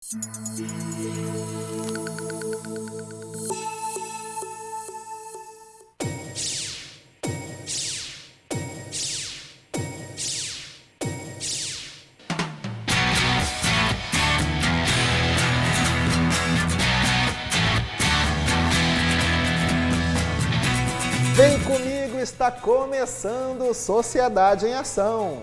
Vem comigo, está começando Sociedade em Ação.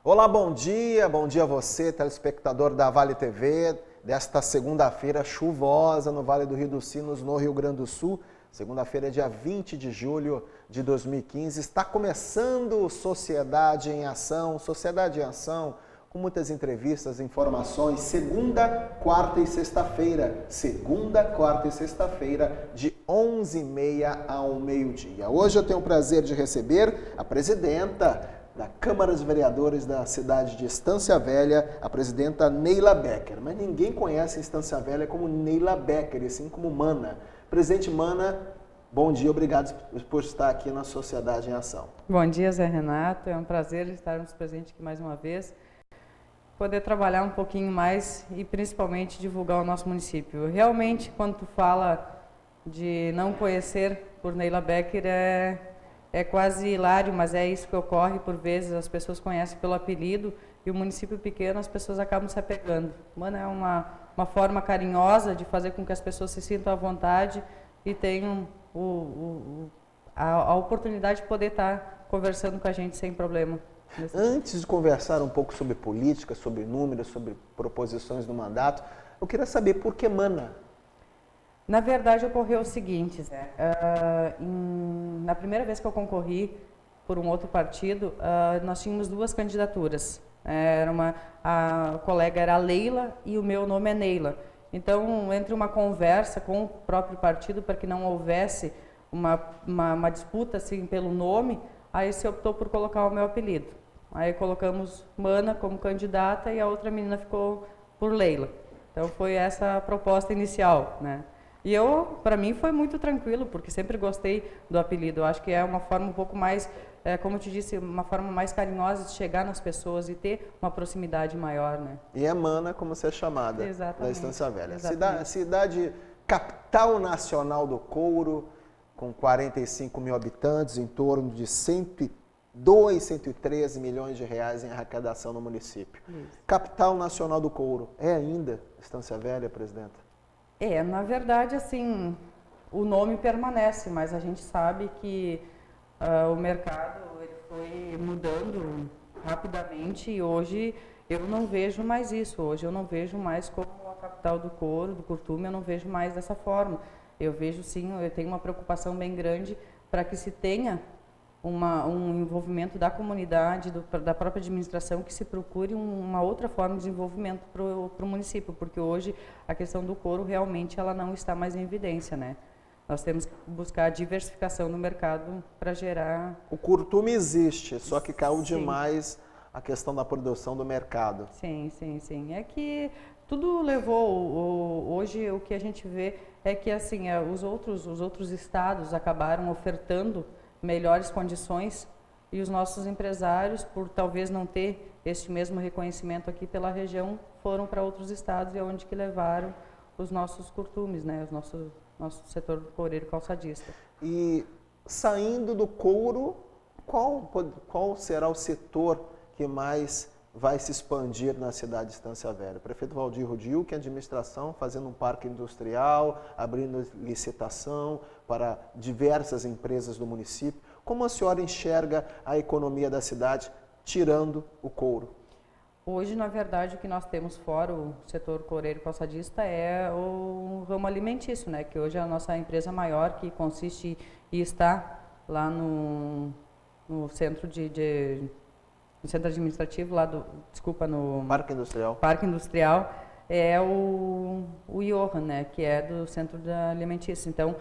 Olá, bom dia a você, telespectador da Vale TV, desta segunda-feira chuvosa no Vale do Rio dos Sinos, no Rio Grande do Sul. Segunda-feira, dia 20 de julho de 2015, está começando Sociedade em Ação, com muitas entrevistas, informações, segunda, quarta e sexta-feira, de 11h30 ao meio-dia. Hoje eu tenho o prazer de receber a presidenta da Câmara dos Vereadores da cidade de Estância Velha, a presidenta Neila Becker. Mas ninguém conhece a Estância Velha como Neila Becker, e sim como Mana. Presidente Mana, bom dia, obrigado por estar aqui na Sociedade em Ação. Bom dia, Zé Renato, é um prazer estarmos presentes aqui mais uma vez. Poder trabalhar um pouquinho mais e principalmente divulgar o nosso município. Realmente, quando tu fala de não conhecer por Neila Becker, é quase hilário, mas é isso que ocorre por vezes. As pessoas conhecem pelo apelido e o município pequeno as pessoas acabam se apegando. Mano, é uma forma carinhosa de fazer com que as pessoas se sintam à vontade e tenham a oportunidade de poder estar conversando com a gente sem problema. Antes de conversar um pouco sobre política, sobre números, sobre proposições do mandato, eu queria saber por que Mana? Na verdade, ocorreu o seguinte, Zé. Na primeira vez que eu concorri por um outro partido, nós tínhamos duas candidaturas. A colega era a Leila e o meu nome é Neila. Então, entre uma conversa com o próprio partido para que não houvesse uma disputa assim, pelo nome, aí se optou por colocar o meu apelido. Aí colocamos Mana como candidata e a outra menina ficou por Leila. Então foi essa a proposta inicial, né? E para mim foi muito tranquilo, porque sempre gostei do apelido. Eu acho que é uma forma um pouco mais, como eu te disse, uma forma mais carinhosa de chegar nas pessoas e ter uma proximidade maior, né? E é Mana como você é chamada. Exatamente. Da Estância Velha. Exatamente. Cidade capital nacional do couro, com 45 mil habitantes, em torno de 113 milhões de reais em arrecadação no município. Isso. Capital nacional do couro. É ainda Estância Velha, presidenta? Na verdade, assim, o nome permanece, mas a gente sabe que o mercado ele foi mudando rapidamente e hoje eu não vejo mais isso. Hoje eu não vejo mais como a capital do couro, do curtume, eu não vejo mais dessa forma. Eu vejo sim, eu tenho uma preocupação bem grande para que se tenha um envolvimento da comunidade, da própria administração, que se procure uma outra forma de desenvolvimento para o município, porque hoje a questão do couro realmente ela não está mais em evidência, né? Nós temos que buscar a diversificação no mercado para gerar... O curtume existe, só que caiu demais a questão da produção do mercado. Sim. É que tudo levou, hoje o que a gente vê é que assim, os outros estados acabaram ofertando melhores condições e os nossos empresários, por talvez não ter este mesmo reconhecimento aqui pela região, foram para outros estados e é onde que levaram os nossos curtumes, né? Nosso setor coureiro calçadista. E saindo do couro, qual será o setor que mais vai se expandir na cidade de Estância Velha? O prefeito Valdir Rudil, que é a administração, fazendo um parque industrial, abrindo licitação para diversas empresas do município. Como a senhora enxerga a economia da cidade, tirando o couro? Hoje, na verdade, o que nós temos fora o setor coureiro calçadista é o ramo alimentício, né? Que hoje é a nossa empresa maior, que consiste e está lá no centro no centro administrativo, no Parque Industrial, é o Johan, né, que é do centro da alimentícia. Então,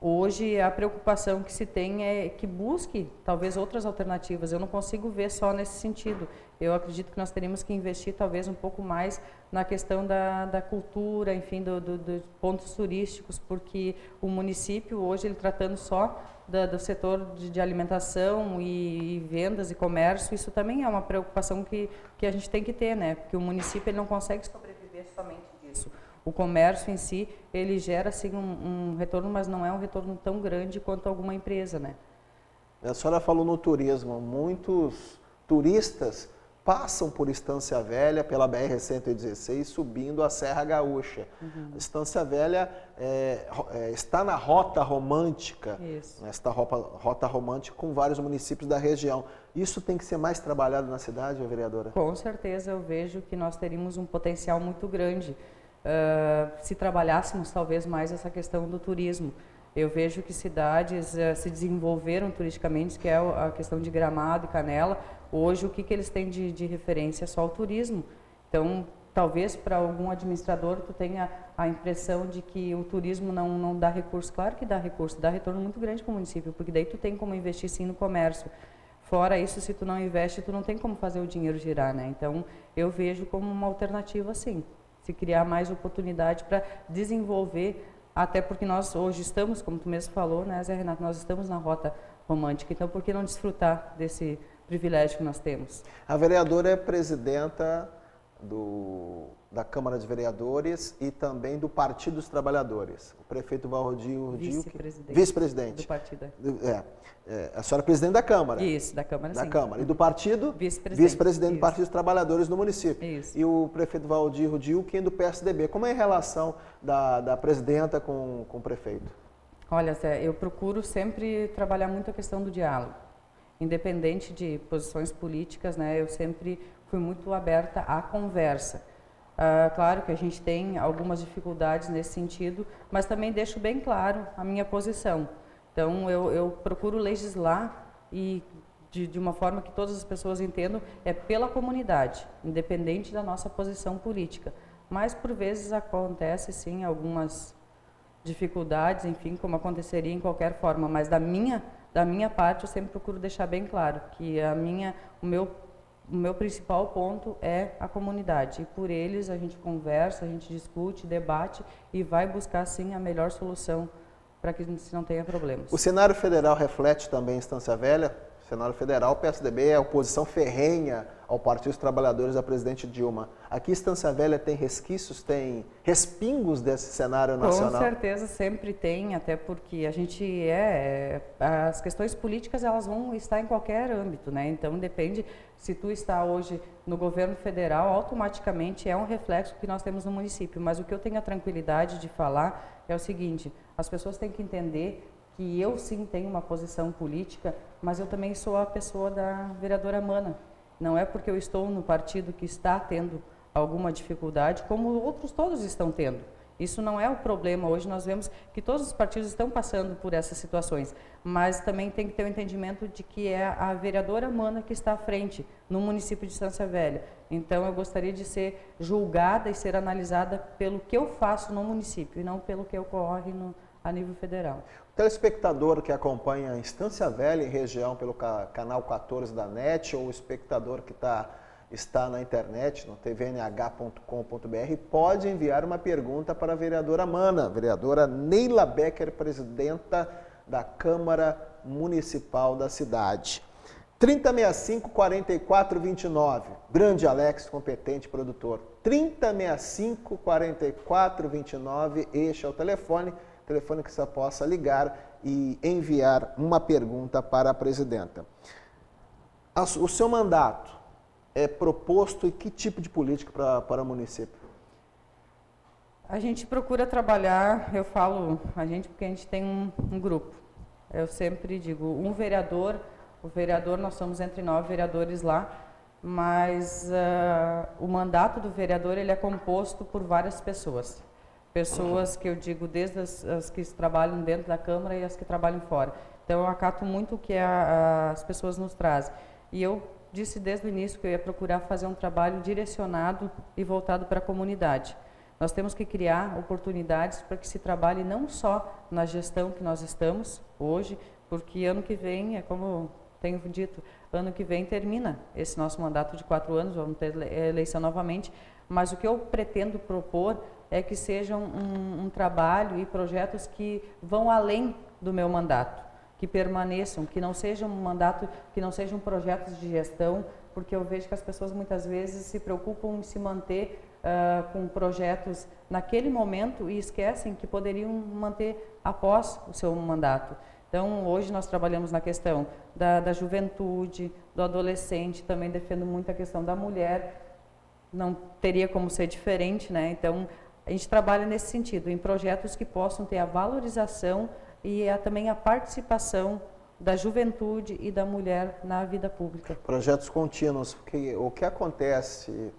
Hoje, a preocupação que se tem é que busque, talvez, outras alternativas. Eu não consigo ver só nesse sentido. Eu acredito que nós teríamos que investir, talvez, um pouco mais na questão da cultura, enfim, dos pontos turísticos, porque o município, hoje, ele tratando só do setor de alimentação e vendas e comércio, isso também é uma preocupação que a gente tem que ter, né? Porque o município ele não consegue sobreviver somente disso. O comércio em si, ele gera sim um retorno, mas não é um retorno tão grande quanto alguma empresa, né? A senhora falou no turismo, muitos turistas passam por Estância Velha, pela BR-116, subindo a Serra Gaúcha. Estância Velha está na rota romântica, esta rota romântica com vários municípios da região. Isso tem que ser mais trabalhado na cidade, vereadora? Com certeza, eu vejo que nós teríamos um potencial muito grande. Se trabalhássemos talvez mais essa questão do turismo. Eu vejo que cidades se desenvolveram turisticamente, que é a questão de Gramado e Canela. Hoje, o que eles têm de referência é só o turismo. Então, talvez para algum administrador tu tenha a impressão de que o turismo não dá recurso. Claro que dá recurso, dá retorno muito grande para o município, porque daí tu tem como investir sim no comércio. Fora isso, se tu não investe, tu não tem como fazer o dinheiro girar, né? Então, eu vejo como uma alternativa sim. Se criar mais oportunidade para desenvolver, até porque nós hoje estamos, como tu mesmo falou, né, Zé Renato, nós estamos na rota romântica, então por que não desfrutar desse privilégio que nós temos? A vereadora é presidenta da Câmara de Vereadores e também do Partido dos Trabalhadores. O prefeito Valdir vice-presidente do partido. A senhora é presidente da Câmara. Isso, da Câmara, sim. Câmara. E do partido? Vice-presidente Do Partido dos Trabalhadores no município. Isso. E o prefeito Valdir Rudilke do PSDB. Como é a relação da presidenta com o prefeito? Olha, Zé, eu procuro sempre trabalhar muito a questão do diálogo. Independente de posições políticas, né, eu sempre fui muito aberta à conversa. Claro que a gente tem algumas dificuldades nesse sentido, mas também deixo bem claro a minha posição. Então, eu procuro legislar e de uma forma que todas as pessoas entendam, é pela comunidade, independente da nossa posição política. Mas, por vezes, acontece, sim, algumas dificuldades, enfim, como aconteceria em qualquer forma, mas da minha parte, eu sempre procuro deixar bem claro que o meu principal ponto é a comunidade. E por eles a gente conversa, a gente discute, debate e vai buscar, sim, a melhor solução para que se não tenha problemas. O cenário federal reflete também Estância Velha? O cenário federal, o PSDB é a oposição ferrenha ao Partido dos Trabalhadores da presidente Dilma. Aqui Estância Velha tem resquícios, tem respingos desse cenário nacional? Com certeza sempre tem, até porque a gente as questões políticas elas vão estar em qualquer âmbito, né? Então depende, se tu está hoje no governo federal, automaticamente é um reflexo que nós temos no município. Mas o que eu tenho a tranquilidade de falar é o seguinte, as pessoas têm que entender que eu sim tenho uma posição política, mas eu também sou a pessoa da vereadora Mana. Não é porque eu estou no partido que está tendo alguma dificuldade, como outros todos estão tendo. Isso não é o problema. Hoje nós vemos que todos os partidos estão passando por essas situações, mas também tem que ter o entendimento de que é a vereadora Mana que está à frente no município de Estância Velha. Então eu gostaria de ser julgada e ser analisada pelo que eu faço no município e não pelo que ocorre a nível federal. O telespectador que acompanha a Estância Velha em região pelo canal 14 da NET ou o espectador que está na internet, no tvnh.com.br, pode enviar uma pergunta para a vereadora Mana, vereadora Neila Becker, presidenta da Câmara Municipal da cidade. 3065-4429, grande Alex, competente produtor. 3065-4429, este é o telefone que você possa ligar e enviar uma pergunta para a presidenta. O seu mandato é proposto em que tipo de política para o município? A gente procura trabalhar, eu falo a gente porque a gente tem um grupo. Eu sempre digo, o vereador, nós somos entre 9 vereadores lá, mas o mandato do vereador ele é composto por várias pessoas. Pessoas que eu digo desde as que trabalham dentro da Câmara e as que trabalham fora. Então eu acato muito o que as pessoas nos trazem. E eu disse desde o início que eu ia procurar fazer um trabalho direcionado e voltado para a comunidade. Nós temos que criar oportunidades para que se trabalhe não só na gestão que nós estamos hoje, porque ano que vem, é como tenho dito, ano que vem termina esse nosso mandato de 4 anos, vamos ter eleição novamente, mas o que eu pretendo propor é que seja um trabalho e projetos que vão além do meu mandato, que permaneçam, que não sejam um mandato, que não sejam projetos de gestão, porque eu vejo que as pessoas muitas vezes se preocupam em se manter com projetos naquele momento e esquecem que poderiam manter após o seu mandato. Então, hoje nós trabalhamos na questão da juventude, do adolescente, também defendo muito a questão da mulher, não teria como ser diferente, né? Então, a gente trabalha nesse sentido, em projetos que possam ter a valorização e também a participação da juventude e da mulher na vida pública. Projetos contínuos, porque o que acontece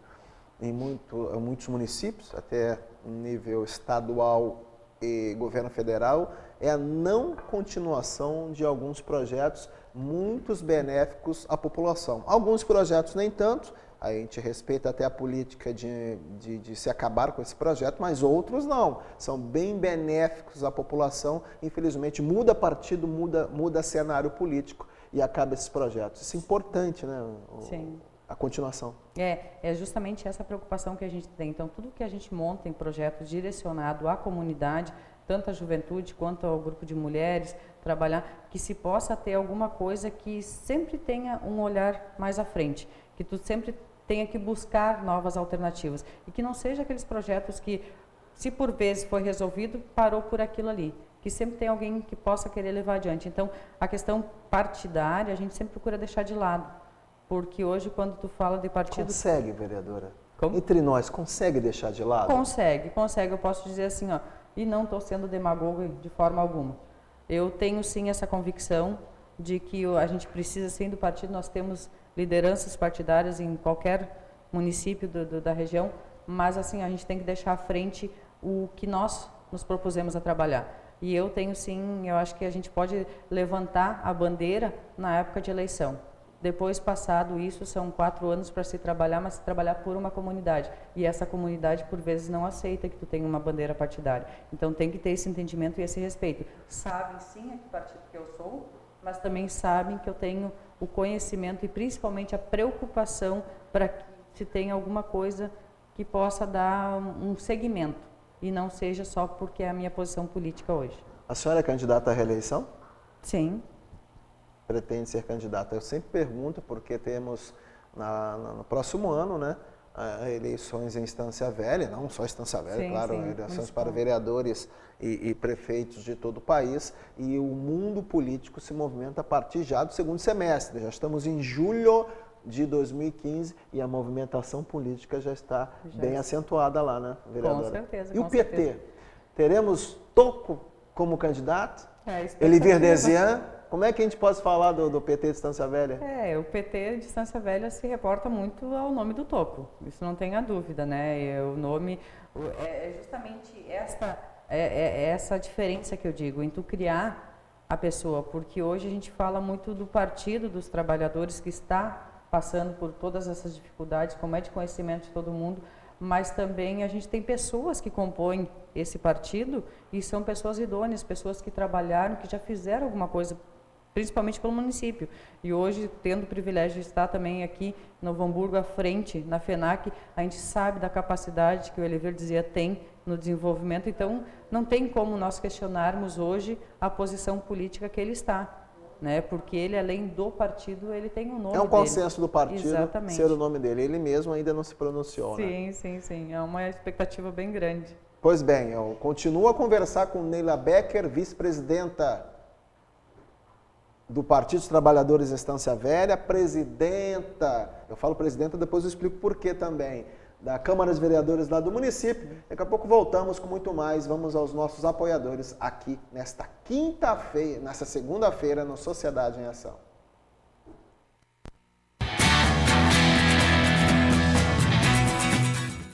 em muitos municípios, até nível estadual e governo federal, é a não continuação de alguns projetos muito benéficos à população. Alguns projetos nem tanto, a gente respeita até a política de se acabar com esse projeto, mas outros não, são bem benéficos à população. Infelizmente muda partido, muda cenário político e acaba esses projetos. Isso é importante, né? Sim. A continuação. É justamente essa preocupação que a gente tem. Então, tudo que a gente monta em projetos direcionado à comunidade, tanto à juventude quanto ao grupo de mulheres, trabalhar, que se possa ter alguma coisa que sempre tenha um olhar mais à frente, que tu sempre tenha que buscar novas alternativas e que não seja aqueles projetos que, se por vezes foi resolvido, parou por aquilo ali, que sempre tem alguém que possa querer levar adiante. Então, a questão partidária a gente sempre procura deixar de lado. Porque hoje, quando tu fala de partido... Consegue, vereadora? Como? Entre nós, consegue deixar de lado? Consegue. Eu posso dizer assim, ó, e não estou sendo demagogo de forma alguma. Eu tenho, sim, essa convicção de que a gente precisa, sim, do partido. Nós temos lideranças partidárias em qualquer município da região, mas, assim, a gente tem que deixar à frente o que nós nos propusemos a trabalhar. E eu tenho, sim, eu acho que a gente pode levantar a bandeira na época de eleição. Depois, passado isso, são 4 anos para se trabalhar, mas se trabalhar por uma comunidade. E essa comunidade, por vezes, não aceita que tu tenha uma bandeira partidária. Então, tem que ter esse entendimento e esse respeito. Sabem, sim, a que partido que eu sou, mas também sabem que eu tenho o conhecimento e, principalmente, a preocupação para que se tenha alguma coisa que possa dar um segmento. E não seja só porque é a minha posição política hoje. A senhora é candidata à reeleição? Sim. Pretende ser candidata? Eu sempre pergunto, porque temos no próximo ano, né, eleições em Estância Velha, não só Estância Velha, sim, claro, sim, eleições para vereadores e prefeitos de todo o país, e o mundo político se movimenta a partir já do segundo semestre. Já estamos em julho de 2015 e a movimentação política já está bem acentuada lá, né, vereadora? Com certeza. E com o PT? Certeza. Teremos Toco como candidato? Elivir Desian? Como é que a gente pode falar do PT de Estância Velha? O PT de Estância Velha se reporta muito ao nome do Toco, isso não tenha dúvida, né? O nome é justamente essa diferença que eu digo, em tu criar a pessoa, porque hoje a gente fala muito do Partido dos Trabalhadores, que está passando por todas essas dificuldades, como é de conhecimento de todo mundo, mas também a gente tem pessoas que compõem esse partido e são pessoas idôneas, pessoas que trabalharam, que já fizeram alguma coisa, principalmente pelo município. E hoje, tendo o privilégio de estar também aqui em Novo Hamburgo, à frente, na FENAC, a gente sabe da capacidade que o Elivir Desian tem no desenvolvimento, então não tem como nós questionarmos hoje a posição política que ele está, né? Porque ele, além do partido, ele tem um nome. É um consenso do partido. Exatamente. Ser o nome dele. Ele mesmo ainda não se pronunciou, sim, né? Sim. É uma expectativa bem grande. Pois bem, eu continuo a conversar com Neila Becker, vice-presidenta do Partido dos Trabalhadores Estância Velha, presidenta, eu falo presidenta, depois eu explico por quê também, da Câmara de Vereadores lá do município. Daqui a pouco voltamos com muito mais, vamos aos nossos apoiadores aqui nesta quinta-feira, nessa segunda-feira no Sociedade em Ação.